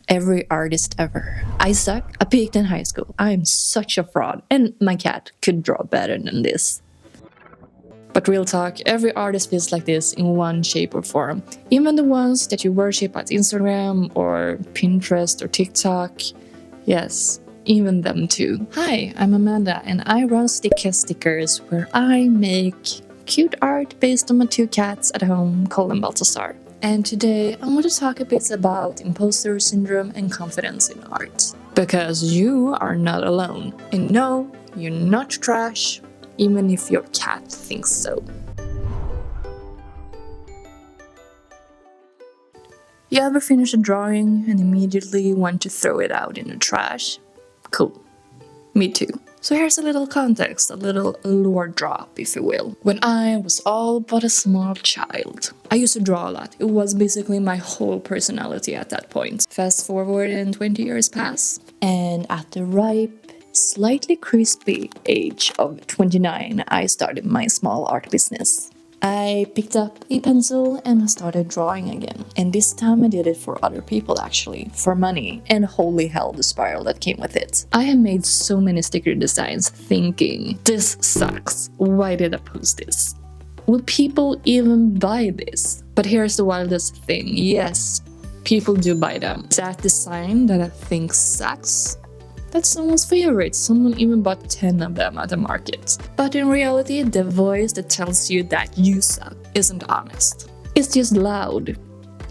every artist ever. I suck. I peaked in high school. I am such a fraud, and my cat could draw better than this. But real talk, every artist feels like this in one shape or form. Even the ones that you worship at Instagram or Pinterest or TikTok. Yes, even them too. Hi, I'm Amanda and I run StickCats Stickers, where I make cute art based on my 2 cats at home, Cole and Balthazar. And today I want to talk a bit about imposter syndrome and confidence in art. Because you are not alone. And no, you're not trash, even if your cat thinks so. You ever finish a drawing and immediately want to throw it out in the trash? Cool. Me too. So here's a little context, a little lore drop, if you will. When I was all but a small child, I used to draw a lot. It was basically my whole personality at that point. Fast forward and 20 years pass, and at the ripe, slightly crispy age of 29, I started my small art business. I picked up a pencil and started drawing again. And this time I did it for other people actually, for money, and holy hell the spiral that came with it. I have made so many sticker designs thinking, this sucks, why did I post this? Will people even buy this? But here's the wildest thing, yes, people do buy them. That design that I think sucks, that's someone's favorite. Someone even bought 10 of them at the market. But in reality, the voice that tells you that you suck isn't honest. It's just loud.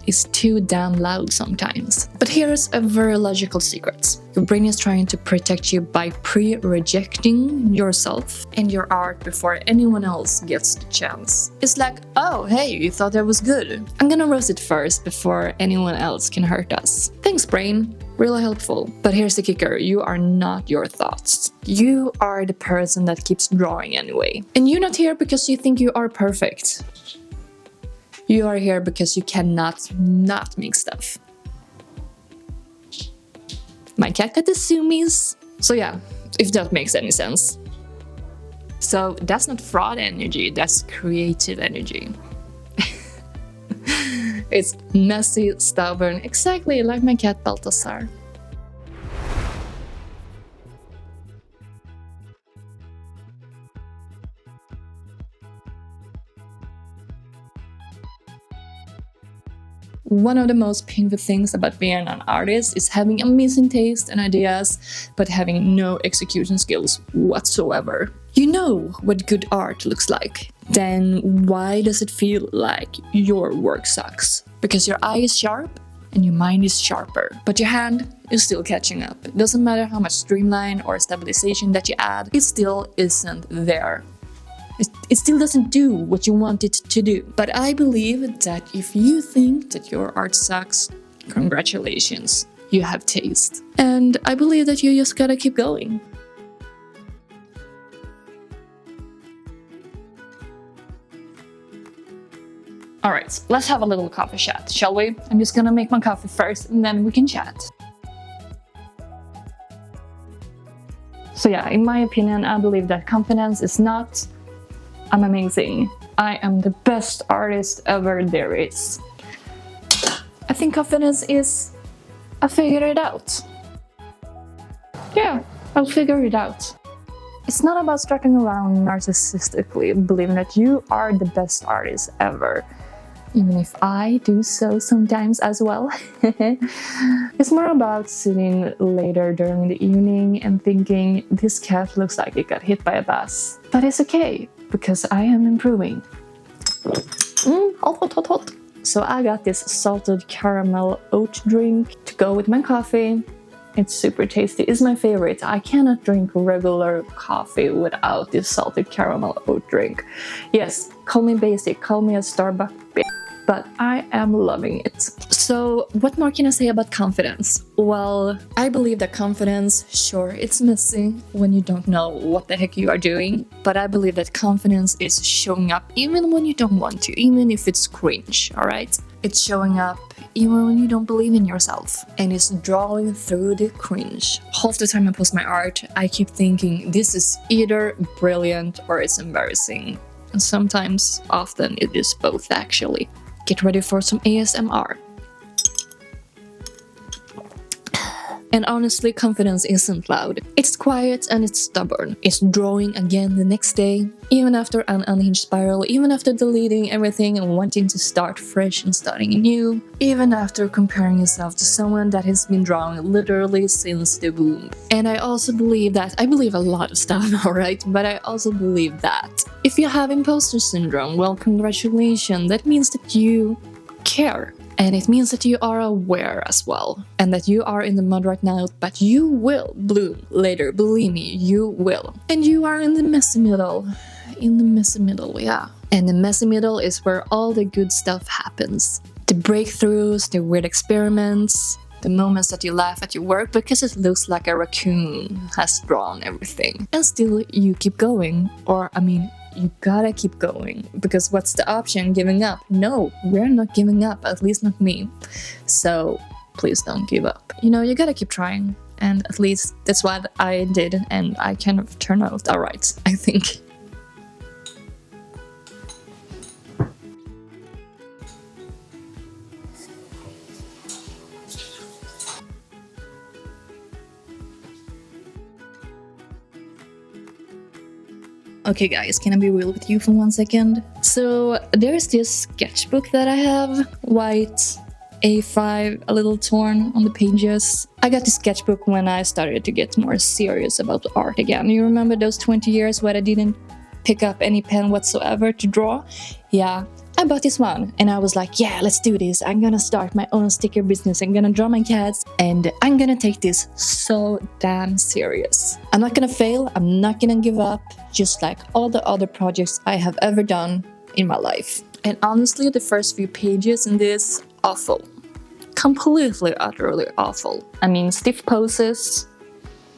It's too damn loud sometimes. But here's a very logical secret. Your brain is trying to protect you by pre-rejecting yourself and your art before anyone else gets the chance. It's like, oh, hey, you thought that was good. I'm gonna roast it first before anyone else can hurt us. Thanks, brain. Really helpful. But here's the kicker, you are not your thoughts. You are the person that keeps drawing anyway. And you're not here because you think you are perfect. You are here because you cannot not make stuff. My cat got the zoomies. So yeah, if that makes any sense. So that's not fraud energy, that's creative energy. It's messy, stubborn, exactly like my cat Balthazar. One of the most painful things about being an artist is having amazing taste and ideas, but having no execution skills whatsoever. You know what good art looks like. Then why does it feel like your work sucks? Because your eye is sharp and your mind is sharper, but your hand is still catching up. It doesn't matter how much streamline or stabilization that you add, it still isn't there. It still doesn't do what you want it to do. But I believe that if you think that your art sucks, congratulations, you have taste. And I believe that you just gotta keep going. Alright, let's have a little coffee chat, shall we? I'm just gonna make my coffee first and then we can chat. So yeah, in my opinion, I believe that confidence is not I'm amazing. I am the best artist ever there is. I think confidence is I figured it out. Yeah, I'll figure it out. It's not about strutting around narcissistically, believing that you are the best artist ever. Even if I do so sometimes as well. It's more about sitting later during the evening and thinking, this cat looks like it got hit by a bus. But it's okay, because I am improving. Hot. So I got this salted caramel oat drink to go with my coffee. It's super tasty. It's my favorite. I cannot drink regular coffee without this salted caramel oat drink. Yes, call me basic, call me a Starbucks bitch, but I am loving it. So what more can I say about confidence? Well, I believe that confidence, sure, it's messy when you don't know what the heck you are doing, but I believe that confidence is showing up even when you don't want to, even if it's cringe, alright? It's showing up even when you don't believe in yourself, and it's drawing through the cringe. Half the time I post my art, I keep thinking this is either brilliant or it's embarrassing. And sometimes, often, it is both actually. Get ready for some ASMR. And honestly, confidence isn't loud. It's quiet and it's stubborn. It's drawing again the next day, even after an unhinged spiral, even after deleting everything and wanting to start fresh and starting anew, even after comparing yourself to someone that has been drawing literally since the womb. And I also believe that, I believe a lot of stuff, alright, but I also believe that if you have imposter syndrome, well, congratulations, that means that you care. And it means that you are aware as well, and that you are in the mud right now, but you will bloom later, believe me, you will. And you are in the messy middle. In the messy middle, yeah. And the messy middle is where all the good stuff happens. The breakthroughs, the weird experiments, the moments that you laugh at your work because it looks like a raccoon has drawn everything. And still you keep going, or you gotta keep going, because what's the option? Giving up? No, we're not giving up, at least not me. So please don't give up. You gotta keep trying, and at least that's what I did, and I kind of turned out alright, I think. Okay guys, can I be real with you for 1 second? So there's this sketchbook that I have, white, A5, a little torn on the pages. I got this sketchbook when I started to get more serious about art again. You remember those 20 years where I didn't pick up any pen whatsoever to draw? Yeah, I bought this one and I was like, yeah, let's do this. I'm gonna start my own sticker business. I'm gonna draw my cats and I'm gonna take this so damn serious. I'm not gonna fail. I'm not gonna give up, just like all the other projects I have ever done in my life. And honestly, the first few pages in this, awful. Completely, utterly awful. Stiff poses,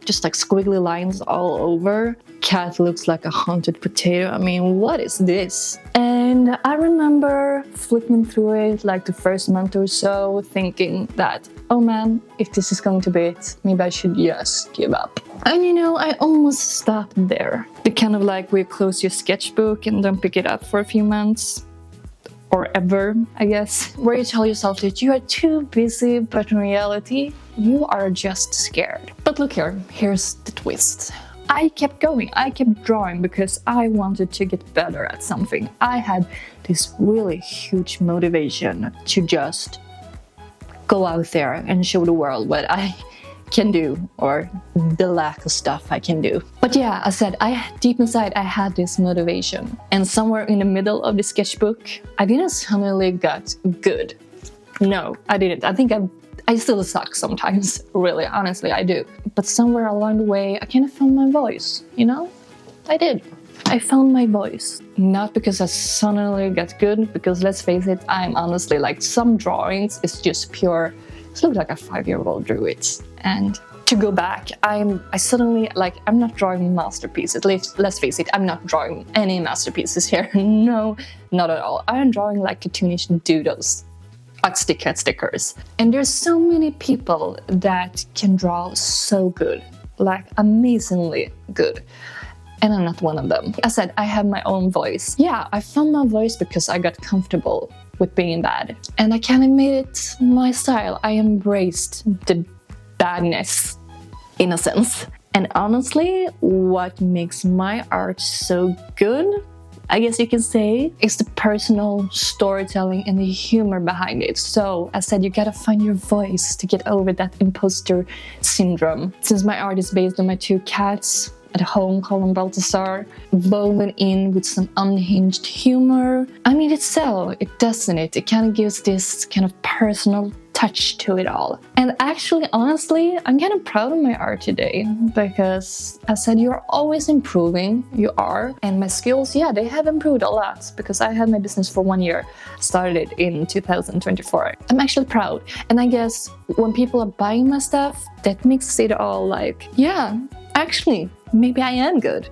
just like squiggly lines all over. Cat looks like a haunted potato. What is this? And I remember flipping through it like the first month or so, thinking that, oh man, if this is going to be it, maybe I should just give up. And I almost stopped there. The kind of like where you close your sketchbook and don't pick it up for a few months. Or ever, I guess. Where you tell yourself that you are too busy, but in reality, you are just scared. But look here, here's the twist. I kept going, I kept drawing because I wanted to get better at something. I had this really huge motivation to just go out there and show the world what I can do, or the lack of stuff I can do. But yeah, I said, deep inside I had this motivation. And somewhere in the middle of the sketchbook, I didn't suddenly get good. No, I didn't. I think I still suck sometimes, really, honestly, I do. But somewhere along the way, I kind of found my voice, I did. I found my voice. Not because I suddenly got good, because let's face it, I'm honestly like some drawings is just pure, it looks like a 5-year-old drew it. And to go back, I'm not drawing masterpieces. Let's face it, I'm not drawing any masterpieces here. No, not at all. I'm drawing like cartoonish doodles. Like StickCats Stickers. And there's so many people that can draw so good, like amazingly good. And I'm not one of them. I said, I have my own voice. Yeah, I found my voice because I got comfortable with being bad. And I kind of made it my style. I embraced the badness, in a sense. And honestly, what makes my art so good, I guess you can say, is the personal storytelling and the humor behind it. So, as I said, you gotta find your voice to get over that imposter syndrome. Since my art is based on my 2 cats at home, Cole Balthazar, woven in with some unhinged humor, it doesn't it? It kind of gives this kind of personal touch to it all. And actually, honestly, I'm kind of proud of my art today because I said you're always improving, you are, and my skills, yeah, they have improved a lot because I had my business for 1 year, started it in 2024. I'm actually proud, and I guess when people are buying my stuff, that makes it all like, yeah, actually, maybe I am good.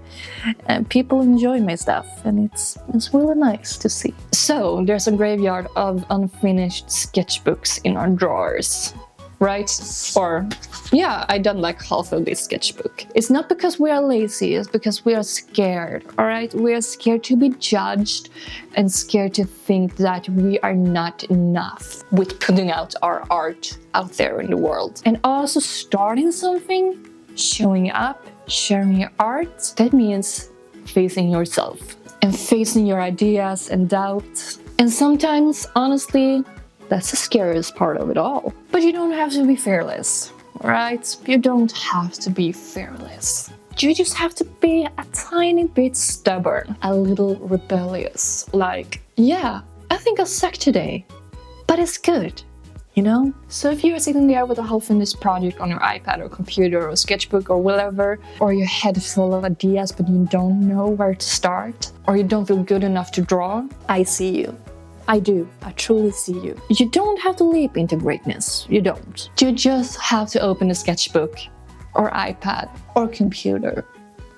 And people enjoy my stuff, and it's really nice to see. So there's a graveyard of unfinished sketchbooks in our drawers. right? Or, yeah, I done like half of this sketchbook. It's not because we are lazy, it's because we are scared, all right? We are scared to be judged and scared to think that we are not enough with putting out our art out there in the world. And also starting something, showing up, sharing your art, that means facing yourself and facing your ideas and doubts. And sometimes, honestly, that's the scariest part of it all. But you don't have to be fearless, right? You don't have to be fearless. You just have to be a tiny bit stubborn, a little rebellious. Like, yeah, I think I'll suck today, but it's good, you know? So if you're sitting there with a half-finished project on your iPad or computer or sketchbook or whatever, or your head full of ideas but you don't know where to start, or you don't feel good enough to draw, I see you. I do. I truly see you. You don't have to leap into greatness. You don't. You just have to open a sketchbook or iPad or computer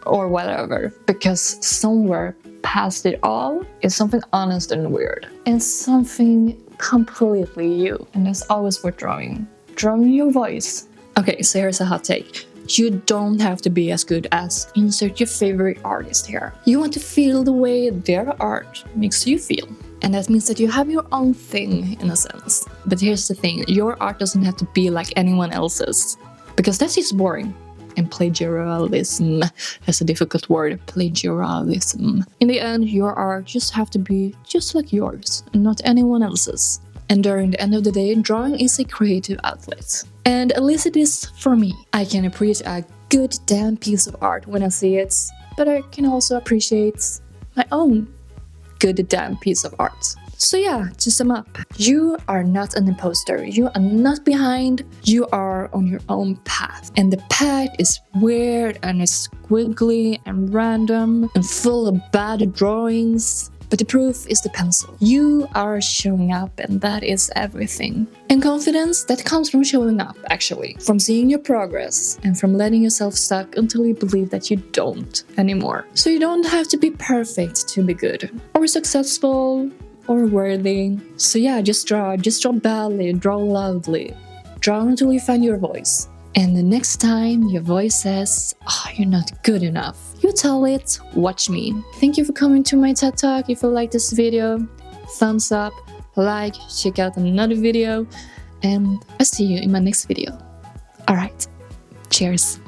or whatever, because somewhere past it all is something honest and weird and something completely you. And that's always worth drawing. Drawing your voice. Okay, so here's a hot take. You don't have to be as good as insert your favorite artist here. You want to feel the way their art makes you feel. And that means that you have your own thing, in a sense. But here's the thing, your art doesn't have to be like anyone else's, because that's just boring. And plagiarism, that's a difficult word, plagiarism. In the end, your art just have to be just like yours, and not anyone else's. And during the end of the day, drawing is a creative outlet. And at least it is for me. I can appreciate a good damn piece of art when I see it, but I can also appreciate my own good damn piece of art. So yeah, to sum up, you are not an imposter, you are not behind, you are on your own path. And the path is weird and it's squiggly and random and full of bad drawings. But the proof is the pencil. You are showing up, and that is everything. And confidence, that comes from showing up, actually. From seeing your progress, and from letting yourself stuck until you believe that you don't anymore. So you don't have to be perfect to be good, or successful, or worthy. So yeah, just draw badly, draw loudly. Draw until you find your voice. And the next time your voice says, "Oh, you're not good enough," you tell it, "Watch me." Thank you for coming to my TED Talk. If you like this video, thumbs up, like, check out another video, and I'll see you in my next video. Alright, cheers.